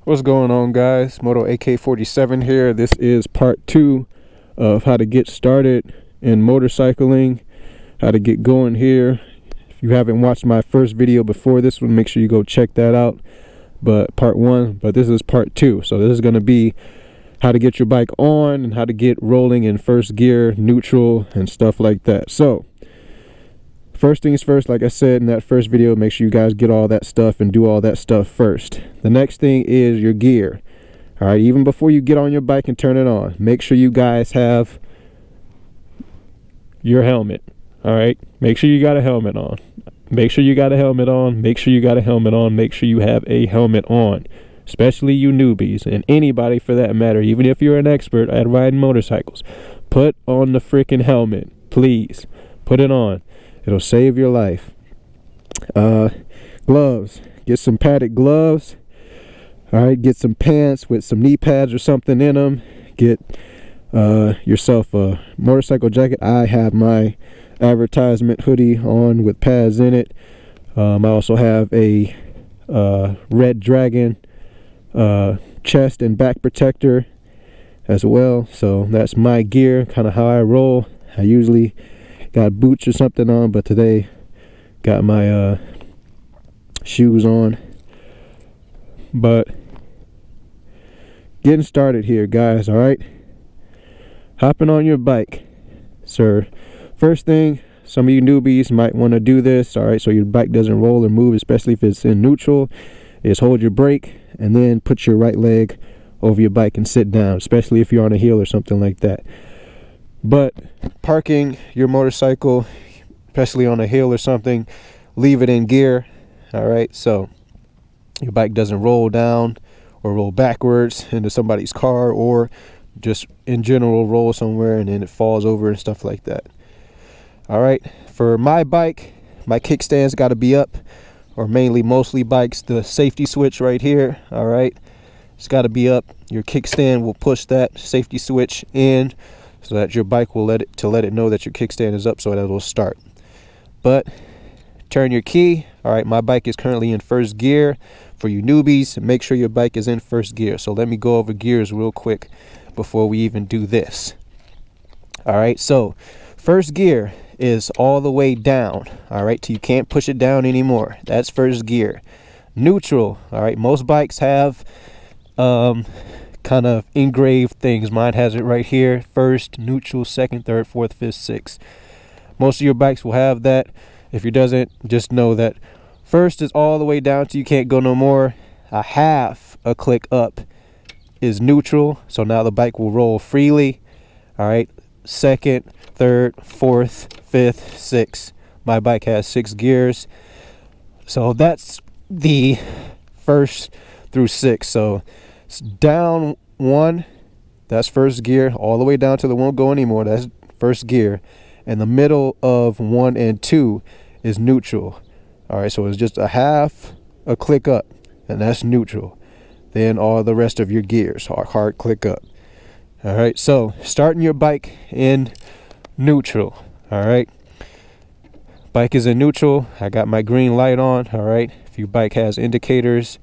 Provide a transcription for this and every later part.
What's going on, guys? Moto AK47 here. This is part 2 of how to get started in motorcycling, how to get going here. If you haven't watched my first video before this one, make sure you go check that out. But part 1, but this is part 2. So this is going to be how to get your bike on and how to get rolling in first gear, neutral, and stuff like that. So first things first, like I said in that first video, make sure you guys get all that stuff and do all that stuff first. The next thing is your gear. All right, even before you get on your bike and turn it on, make sure you guys have your helmet. All right, make sure you got a helmet on. Make sure you got a helmet on. Make sure you got a helmet on. Make sure you have a helmet on, especially you newbies and anybody for that matter. Even if you're an expert at riding motorcycles, put on the freaking helmet, please. Put it on. It'll save your life. Gloves. Get some padded gloves. All right, get some pants with some knee pads or something in them. Get yourself a motorcycle jacket. I have my advertisement hoodie on with pads in it. I also have a Red Dragon chest and back protector as well. So that's my gear, kind of how I roll. I usually got boots or something on, but today got my shoes on. But getting started here, guys. All right, hopping on your bike, sir. First thing, some of you newbies might want to do this, all right, so your bike doesn't roll or move, especially if it's in neutral, is hold your brake and then put your right leg over your bike and sit down, especially if you're on a hill or something like that. But parking your motorcycle, especially on a hill or something, leave it in gear. All right, so your bike doesn't roll down or roll backwards into somebody's car, or just in general roll somewhere and then it falls over and stuff like that. All right, for my bike, my kickstand's got to be up, or mainly mostly bikes, the safety switch right here. All right, it's got to be up. Your kickstand will push that safety switch in so that your bike will let it know that your kickstand is up, so that it will start. But turn your key. All right, my bike is currently in first gear. For you newbies, make sure your bike is in first gear. So let me go over gears real quick before we even do this. All right, so first gear is all the way down. All right, till you can't push it down anymore. That's first gear. Neutral. All right, most bikes have kind of engraved things. Mine has it right here: first, neutral, second, third, fourth, fifth, sixth. Most of your bikes will have that. If it doesn't, just know that first is all the way down till you can't go no more. A half a click up is neutral, so now the bike will roll freely. All right, second, third, fourth, fifth, sixth. My bike has 6 gears, so that's the first through 6. So it's down 1, that's first gear, all the way down till it won't go anymore, that's first gear. And the middle of 1 and 2 is neutral. All right, so it's just a half a click up, and that's neutral. Then all the rest of your gears are hard click up. All right, so starting your bike in neutral. All right, bike is in neutral. I got my green light on. All right, if your bike has indicators,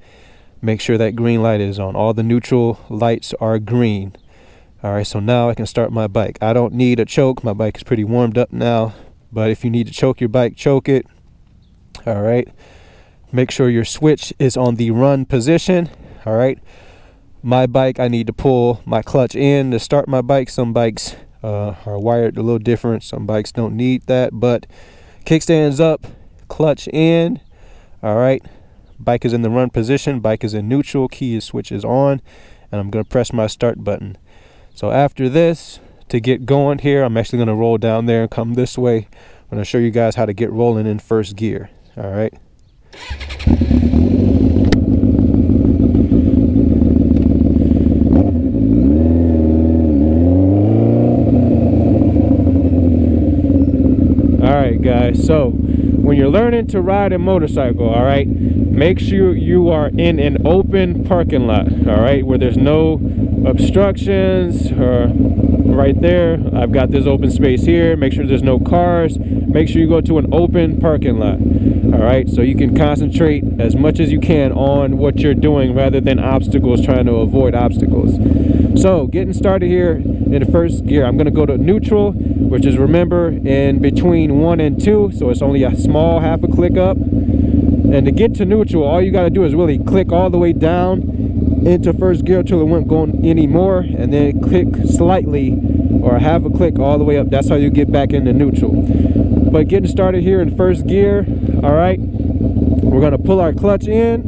make sure that green light is on. All the neutral lights are green. All right, so now I can start my bike. I don't need a choke. My bike is pretty warmed up now, but if you need to choke your bike, choke it. All right, make sure your switch is on the run position. All right, my bike, I need to pull my clutch in to start my bike. Some bikes are wired a little different. Some bikes don't need that, but kickstand's up, clutch in. All right, bike is in the run position, bike is in neutral, switch is on, and I'm going to press my start button. So after this, to get going here, I'm actually going to roll down there and come this way. I'm going to show you guys how to get rolling in first gear. All right. All right, guys. So when you're learning to ride a motorcycle, all right, make sure you are in an open parking lot, all right, where there's no obstructions or right there. I've got this open space here. Make sure there's no cars. Make sure you go to an open parking lot. All right, so you can concentrate as much as you can on what you're doing rather than obstacles, trying to avoid obstacles. So getting started here in the first gear, I'm going to go to neutral, which is, remember, in between 1 and 2, so it's only a small half a click up. And to get to neutral, all you got to do is really click all the way down into first gear till it won't go anymore, and then click slightly or half a click all the way up. That's how you get back into neutral. But getting started here in first gear, all right, we're going to pull our clutch in,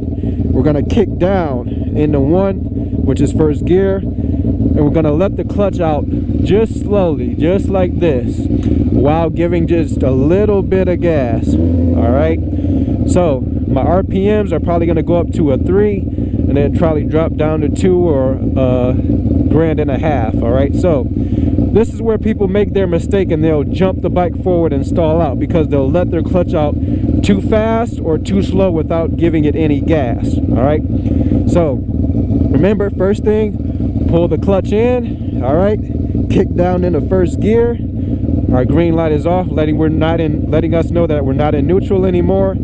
we're going to kick down into 1, which is first gear, and we're going to let the clutch out just slowly, just like this, while giving just a little bit of gas. All right, so my RPMs are probably going to go up to a 3, and then probably drop down to 2 or $1.5 grand. All right, so this is where people make their mistake, and they'll jump the bike forward and stall out because they'll let their clutch out too fast or too slow without giving it any gas. All right, so remember, first thing, pull the clutch in. All right, kick down into first gear. Our green light is off, letting us know that we're not in neutral anymore.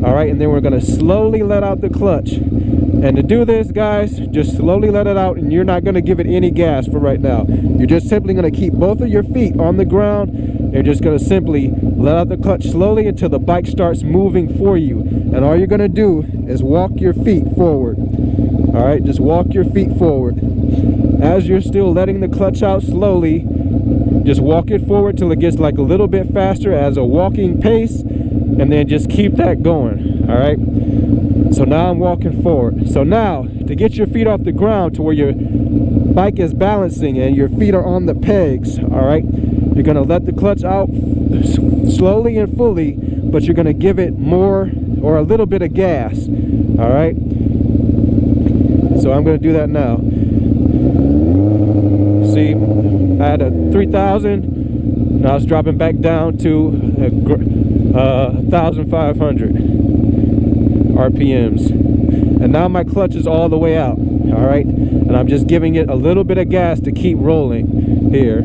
All right, and then we're going to slowly let out the clutch. And to do this, guys, just slowly let it out, and you're not going to give it any gas for right now. You're just simply going to keep both of your feet on the ground. You're just going to simply let out the clutch slowly until the bike starts moving for you. And all you're going to do is walk your feet forward. All right, just walk your feet forward. As you're still letting the clutch out slowly, just walk it forward till it gets like a little bit faster as a walking pace, and then just keep that going. All right, so now I'm walking forward. So now, to get your feet off the ground to where your bike is balancing and your feet are on the pegs, all right, you're going to let the clutch out slowly and fully, but you're going to give it more or a little bit of gas. All right, so I'm going to do that now. See, I had a 3,000, now it's dropping back down to 1,500 RPMs, and now my clutch is all the way out. All right, and I'm just giving it a little bit of gas to keep rolling here.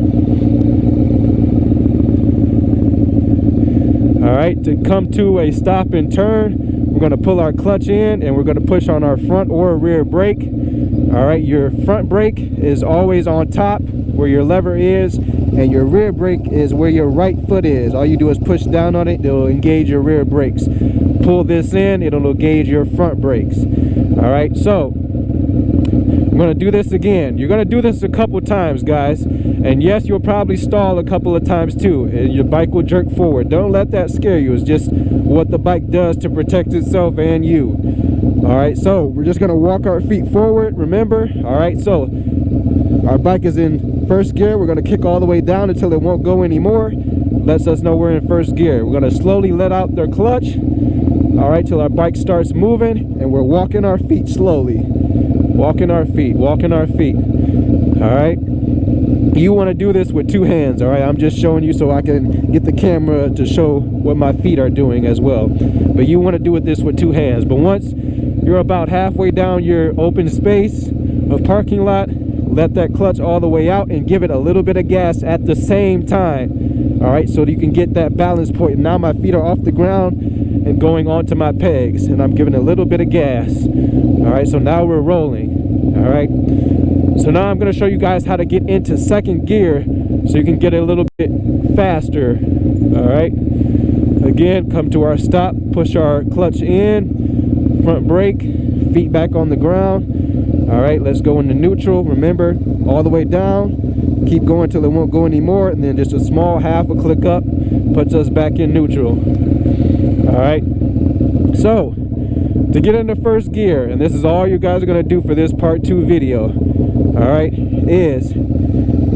All right, to come to a stop and turn, we're going to pull our clutch in, and we're going to push on our front or rear brake. All right, your front brake is always on top where your lever is, and your rear brake is where your right foot is. All you do is push down on it, it'll engage your rear brakes. Pull this in, it'll engage your front brakes. All right, so I'm going to do this again. You're going to do this a couple times, guys, and yes, you'll probably stall a couple of times too, and your bike will jerk forward. Don't let that scare you. It's just what the bike does to protect itself and you. All right, so we're just going to walk our feet forward, remember. All right, so our bike is in first gear. We're going to kick all the way down until it won't go anymore. Lets us know we're in first gear. We're going to slowly let out their clutch, all right, till our bike starts moving, and we're walking our feet slowly. Walking our feet, walking our feet. All right, you want to do this with 2 hands. All right, I'm just showing you so I can get the camera to show what my feet are doing as well, but you want to do this with 2 hands. But once you're about halfway down your open space of parking lot, let that clutch all the way out and give it a little bit of gas at the same time. All right, so that you can get that balance point. Now my feet are off the ground and going onto my pegs, and I'm giving a little bit of gas. All right, so now we're rolling. All right, so now I'm going to show you guys how to get into second gear so you can get a little bit faster. All right, again, come to our stop, push our clutch in, front brake, feet back on the ground. All right, let's go into neutral. Remember, all the way down, keep going till it won't go anymore, and then just a small half a click up puts us back in neutral. All right, so to get into first gear, and this is all you guys are going to do for this part 2 video, all right, is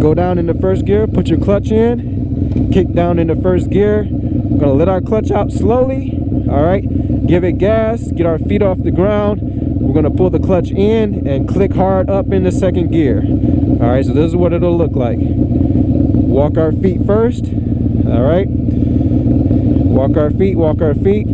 go down into first gear, put your clutch in, kick down into first gear. We're going to let our clutch out slowly. All right, give it gas, get our feet off the ground. We're going to pull the clutch in and click hard up into second gear. All right, so this is what it'll look like. Walk our feet first. All right, walk our feet, walk our feet.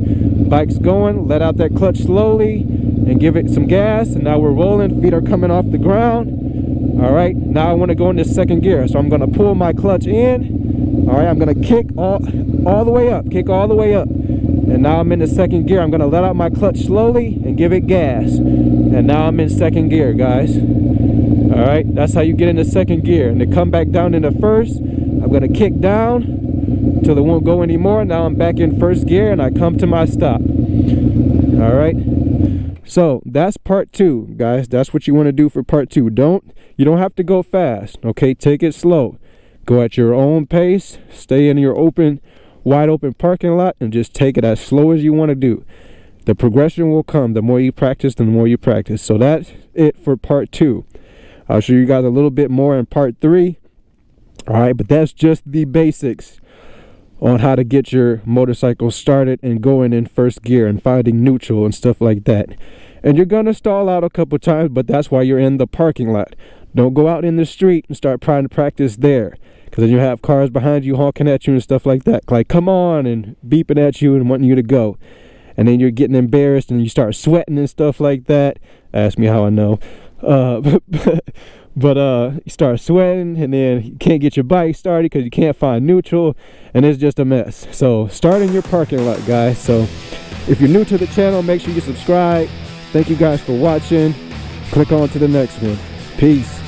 Bike's going, let out that clutch slowly and give it some gas, and now we're rolling. Feet are coming off the ground. All right, now I want to go into second gear, so I'm going to pull my clutch in. All right, I'm going to kick all the way up, kick all the way up. And now I'm in the second gear. I'm going to let out my clutch slowly and give it gas. And now I'm in second gear, guys. All right, that's how you get into second gear. And to come back down into first, I'm going to kick down until it won't go anymore. Now I'm back in first gear and I come to my stop. All right. So that's part 2, guys. That's what you want to do for part 2. You don't have to go fast, okay? Take it slow. Go at your own pace. Stay in your wide open parking lot and just take it as slow as you want to do. The progression will come the more you practice, the more you practice. So that's it for part 2. I'll show you guys a little bit more in part 3. All right, but that's just the basics on how to get your motorcycle started and going in first gear and finding neutral and stuff like that. And you're gonna stall out a couple times, but that's why you're in the parking lot. Don't go out in the street and start trying to practice there, because then you have cars behind you honking at you and stuff like that, like come on, and beeping at you and wanting you to go. And then you're getting embarrassed and you start sweating and stuff like that. Ask me how I know. But you start sweating and then you can't get your bike started because you can't find neutral, and it's just a mess. So start in your parking lot, guys. So if you're new to the channel, make sure you subscribe. Thank you guys for watching. Click on to the next one. Peace.